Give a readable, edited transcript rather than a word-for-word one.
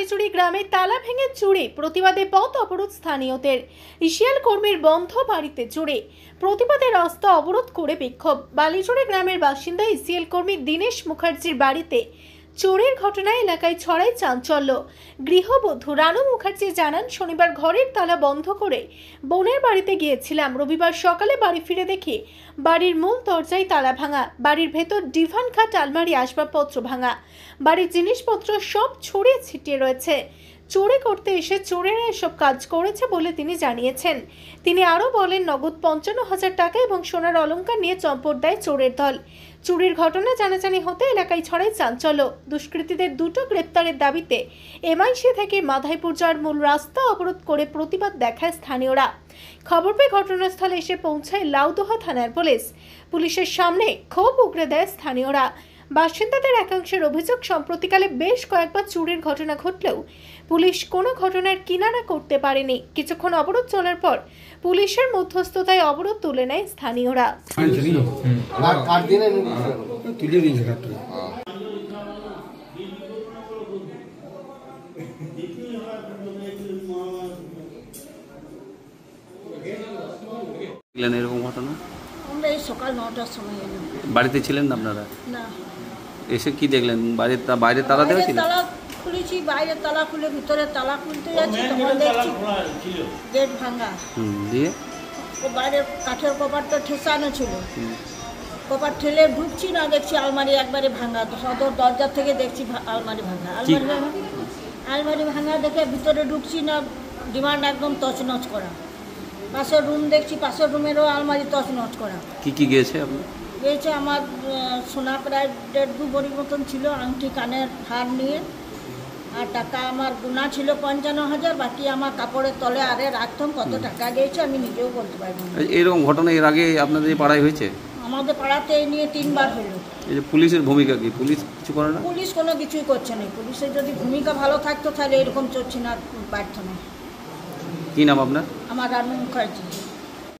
বালিচুরি গ্রামে তালা ভেঙে চুরি, প্রতিবাদে পথ অবরোধ স্থানীয়দের। ইসিএল কর্মীর বন্ধ বাড়িতে চুরি, প্রতিবাদে রাস্তা অবরোধ করে বিক্ষোভ। বালিচুরি গ্রামের বাসিন্দা ইসিএল কর্মী দীনেশ মুখার্জির বাড়িতে চোরের ঘটনায় এলাকায় ছড়ায় চাঞ্চল্য। গৃহবধূ রানু মুখার্জি জানান, শনিবার ঘরের তালা বন্ধ করে বোনের বাড়িতে গিয়েছিলাম। রবিবার সকালে বাড়ি ফিরে দেখি বাড়ির মূল দরজায় তালা ভাঙা, বাড়ির ভেতর ডিভান খাট, আলমারি, আসবাবপত্র ভাঙা, বাড়ির জিনিসপত্র সব ছড়িয়ে ছিটিয়ে রয়েছে। চুরি করতে এসে চোরেরা এসব কাজ করেছে বলে তিনি জানিয়েছেন। তিনি আরও বলেন, নগদ 55,000 টাকা এবং সোনার অলংকার নিয়ে চম্পট দেয় চোরের দল। চুরির ঘটনা জানাজানি হতে এলাকায় ছড়ায় চাঞ্চল্য। দুষ্কৃতীদের দুটো গ্রেপ্তারের দাবিতে এমআইসি থেকে মাধাইপুর যাওয়ার মূল রাস্তা অবরোধ করে প্রতিবাদ দেখায় স্থানীয়রা। খবর পেয়ে ঘটনাস্থলে এসে পৌঁছায় লাউদোহা থানার পুলিশ। পুলিশের সামনে ক্ষোভ উগরে দেয় স্থানীয়রা। বাসিন্দাদের একাংশের অভিযোগ, সম্প্রতিকালে বেশ কয়েকবার চুরির ঘটনা ঘটলেও পুলিশ কোনো ঘটনার কিনারা করতে পারেনি। কিছুক্ষণ অবরোধ চলার পর পুলিশের মধ্যস্থতায় অবরোধ তুলে নেয় স্থানীয়রা। এরকম ঘটনা আমরা এই সকাল 9টার সময় এলাম। বাড়িতে ছিলেন না আপনারা? না। এসে কি দেখলেন? বাইরে তালা দেওয়া ছিল? তালা খুলেছি, বাইরে তালা খুলে ভিতরে তালা খুলতে যাচ্ছি, তখন দেখছি গেট ভাঙা। দিয়ে ও বাইরে কাঠের কপারটা ঠেসানো ছিল, কপার ঠেলে ঢুকছি না, দেখছি আলমারি একবারে ভাঙা। সদর দরজা থেকে দেখছি আলমারি ভাঙা। আলমারি ভাঙা দেখে ভিতরে ঢুকছি না, ডিমান্ড একদম তছনছ করা। পাশের রুম দেখছি, পাশের রুমেরও আলমারি তছনছ করা। কি গিয়েছে আপনার? গিয়েছে আমার সোনা প্রায় 1.5-2 ভরির মতন ছিল, আংটি, কানের হার নিয়ে। আর টাকা আমার গুণা ছিল 55,000, বাকি আমার কাপড়ের তলে আরে রাখতাম। কত টাকা গিয়েছে আমি নিজেও বলতে পারবো না। এরকম ঘটনা এর আগে আপনাদের পাড়ায় হয়েছে? আমাদের পাড়াতে এই নিয়ে 3 বার হলো। এই যে পুলিশের ভূমিকা কি? পুলিশ কিছু করে না? পুলিশ কোনো কিছুই করছে না। পুলিশের যদি ভূমিকা ভালো থাকতো তাহলে এরকম চলছে না, পারত না। কি নাম আপনার? আমার রানু মুখার্জি।